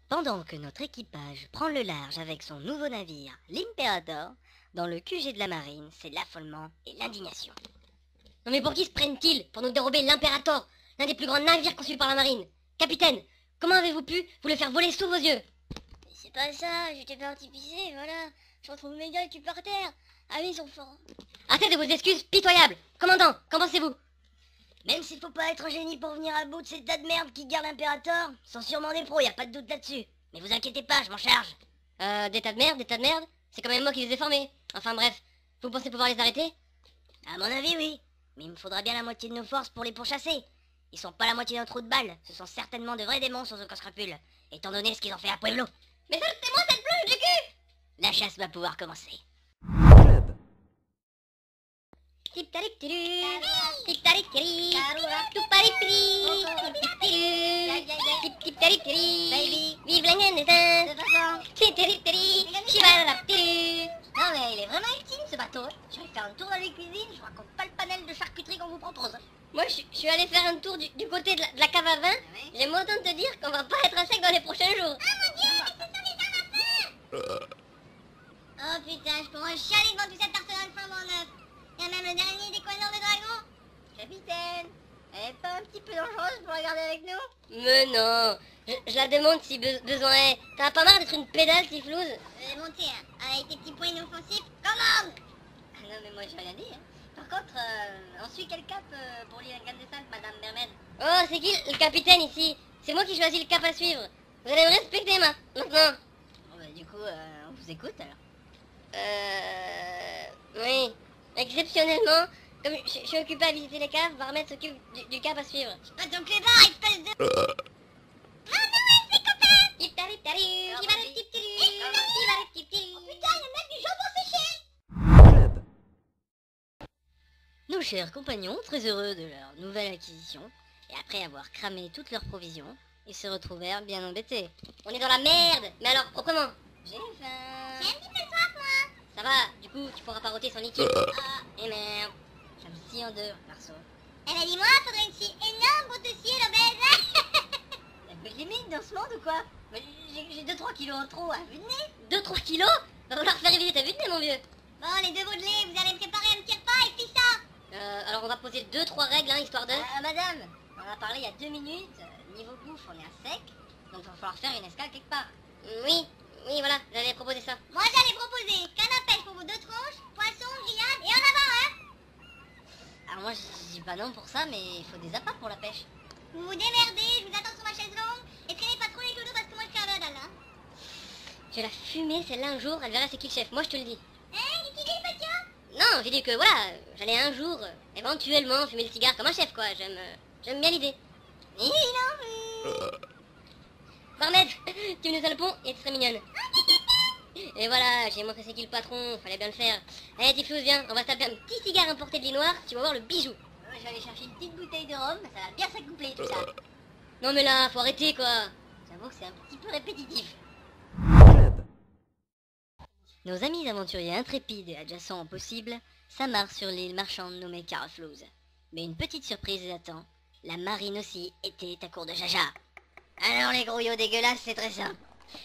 Pendant que notre équipage prend le large avec son nouveau navire, l'Imperator, dans le QG de la marine, c'est l'affolement et l'indignation. Non mais pour qui se prennent-ils? Pour nous dérober l'Imperator, l'un des plus grands navires conçus par la marine. Capitaine, comment avez-vous pu vous le faire voler sous vos yeux? C'est pas ça, j'étais parti pisser, voilà. Je retrouve mes gars qui par terre. Ah oui, ils sont forts. Assez de vos excuses pitoyables. Commandant, qu'en pensez-vous? Même s'il faut pas être un génie pour venir à bout de ces tas de merde qui gardent l'Imperator, sont sûrement des pros, y a pas de doute là-dessus. Mais vous inquiétez pas, je m'en charge. Des tas de merde, c'est quand même moi qui les ai formés. Enfin bref, vous pensez pouvoir les arrêter? À mon avis, oui. Mais il me faudra bien la moitié de nos forces pour les pourchasser. Ils sont pas la moitié d'un trou de balle, ce sont certainement de vrais démons sans aucun scrupule, étant donné ce qu'ils ont fait à Pueblo. Mais c'est moi cette pluche du cul! La chasse va pouvoir commencer. Vive la naissance! Non mais il est vraiment utile ce bateau. Je vais faire un tour dans les cuisines, je raconte pas le panel de charcuterie qu'on vous propose. Moi je suis allé faire un tour du côté de la cave à vin. J'aime autant te dire qu'on va pas être à sec dans les prochains jours. Oh putain, je pourrais chialer devant tout cet arsenal flambant neuf. Il y a même le dernier décoigneur de dragon. Capitaine, elle est pas un petit peu dangereuse pour la garder avec nous? Mais non, je la demande si besoin est. T'as pas marre d'être une pédale, Tiflouse? Monter, hein, avec tes petits points inoffensifs, commande! Ah non mais moi j'ai rien dit, hein. Par contre, on suit quel cap pour l'île incandescente, Madame Bermed? Oh, c'est qui le capitaine ici? C'est moi qui choisis le cap à suivre. Vous allez me respecter, maintenant. Bon bah du coup, on vous écoute alors. Oui. Exceptionnellement, comme je suis occupé à visiter les caves, Barmet s'occupe du cap à suivre. Pas ton clébard, espèce de... Nos chers compagnons, très heureux de leur nouvelle acquisition, et après avoir cramé toutes leurs provisions, ils se retrouvèrent bien embêtés. On est dans la merde. Mais alors, proprement. J'ai faim. J'ai un petit peu soif, moi. Ça va, du coup, tu pourras pas rôter sans liquide. Et merde. Ça me scie en deux, garçon. Eh ben dis-moi, faudrait une scie énorme pour te scier l'obèse. Mais limite dans ce monde ou quoi? J'ai 2-3 kilos en trop, à vue de nez. 2-3 kilos? Va falloir faire réviser ta vue de nez, mon vieux. Bon, les deux vaudelets, vous allez me préparer un petit repas et puis ça. Alors on va poser 2-3 règles, hein, histoire de... Madame, on en a parlé il y a 2 minutes, niveau bouffe on est à sec, donc il va falloir faire une escale quelque part. Oui, voilà, j'allais proposer ça. Moi j'allais proposer canne à pêche pour vos 2 tronches, poisson, grillade et en avant, hein. Alors moi je dis pas non pour ça, mais il faut des appâts pour la pêche. Vous vous démerdez, je vous attends sur ma chaise longue et traînez pas trop les clodos parce que moi je crève la dalle, hein. Je vais la fumer celle-là un jour, elle verra c'est qui le chef, moi je te le dis. Qu'est-ce qu'il dit, petit? Non, j'ai dit que voilà, j'allais un jour, éventuellement, fumer le cigare comme un chef, quoi. J'aime bien l'idée. Il en veut. Barnett, tu me laisses le pont et tu serais mignonne. Et voilà, j'ai montré c'est qui le patron, fallait bien le faire. Allez, Tiflouz, viens, on va se taper un petit cigare importé de l'Inoire, tu vas voir le bijou. Je vais aller chercher une petite bouteille de rhum, ça va bien s'accoupler tout ça. Non mais là, faut arrêter, quoi. J'avoue que c'est un petit peu répétitif. Nos amis aventuriers intrépides et adjacents au possible s'amarrent sur l'île marchande nommée Caraflouz. Mais une petite surprise les attend. La marine aussi était à court de jaja. Alors les grouillots dégueulasses, c'est très simple.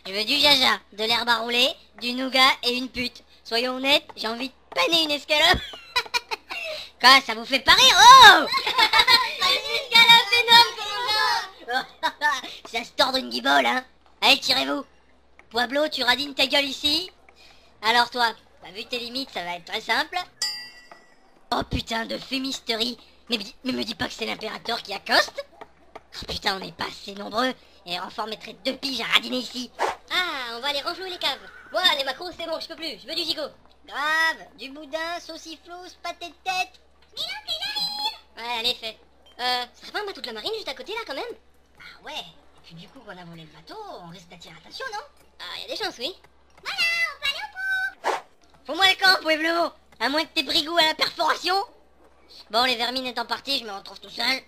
Je veux du jaja, de l'herbe à rouler, du nougat et une pute. Soyons honnêtes, j'ai envie de paner une escalope. Quoi, ça vous fait pas rire? Oh Une escalope énorme, commandant. Ça se tord une guibole, hein. Allez, tirez-vous. Pueblo, tu radines ta gueule ici. Alors toi, bah, vu tes limites, ça va être très simple. Oh putain de fumisterie. Mais me dis pas que c'est l'impérateur qui accoste. Oh putain, on n'est pas assez nombreux. Et les renforts mettraient 2 piges à radiner ici. Ah, on va aller renflouer les caves. Moi, les macros, c'est bon, je peux plus, je veux du gigot. Grave, du boudin, sauciflous, pâté de tête. Ouais, allez, fait. Ça serait pas un bateau de la marine juste à côté, là, quand même? Ah ouais, et puis du coup qu'on a volé le bateau, on risque d'attirer l'attention, non? Ah, y a des chances, oui. Voilà, on peut aller au pont. Fous-moi le camp, Pueblo. À moins que t'aies brigou à la perforation. Bon, les vermines étant partis, je me retrouve tout seul.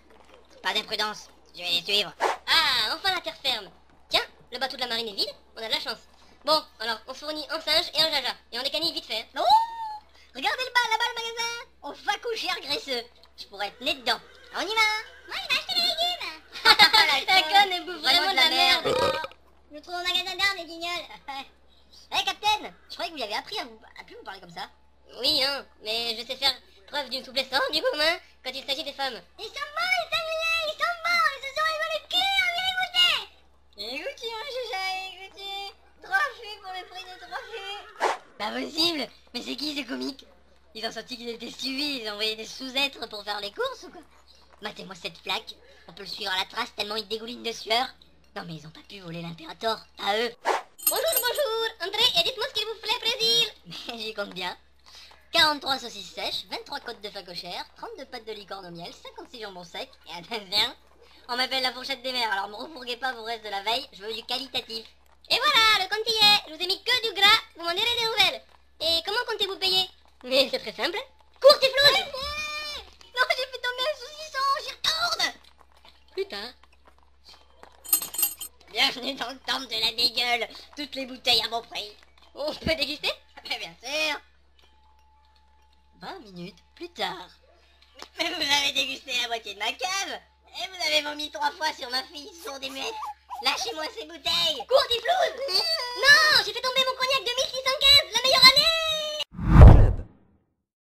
Pas d'imprudence, je vais les suivre. Ah, enfin la terre ferme. Tiens, le bateau de la marine est vide, on a de la chance. Bon, alors, on fournit un singe et un jaja, et on décanille vite fait. Oh, regardez là-bas le magasin. On va coucher graisseux. Je pourrais être né dedans. On y va. Moi, je vais acheter des légumes. La conne, elle bouffe vraiment de la merde. Je le trouve au magasin d'armes, les guignols. Hé, Captain, je croyais que vous lui avez appris à plus vous parler comme ça. Oui, hein, mais je sais faire preuve d'une souplesse hors du commun quand il s'agit des femmes. Ils sont morts, les sangliers, ils sont morts, ils se sont révolés le cul, on vient les goûter. Écoutez, mon chacha, écoutez. Trophée pour le prix de trophée. Pas possible. Mais c'est qui ces comiques? Ils ont senti qu'ils étaient suivis, ils ont envoyé des sous-êtres pour faire les courses ou quoi? Matez-moi cette flaque. On peut le suivre à la trace tellement il dégouline de sueur. Non mais ils ont pas pu voler l'impérator, à eux. Bonjour, bonjour, entrez et dites-moi ce qu'il vous ferait plaisir. Mais j'y compte bien. 43 saucisses sèches, 23 côtes de facochère, 32 pâtes de licorne au miel, 56 jambons secs, et attention, on m'appelle la fourchette des mers, alors me refourguez pas vos restes de la veille, je veux du qualitatif. Et voilà, le compte y est. Je vous ai mis que du gras, vous m'en direz des nouvelles. Et comment comptez-vous payer? Mais c'est très simple. Cours, Tiflouz. Non, j'ai fait tomber un saucisson, j'y retourne. Plus tard. Bienvenue dans le temple de la dégueule, toutes les bouteilles à mon prix. On peut déguster? Mais bien sûr. 20 minutes plus tard. Mais vous avez dégusté la moitié de ma cave. Et vous avez vomi 3 fois sur ma fille sourde et muette. Lâchez-moi ces bouteilles. Cours, Tiflouz.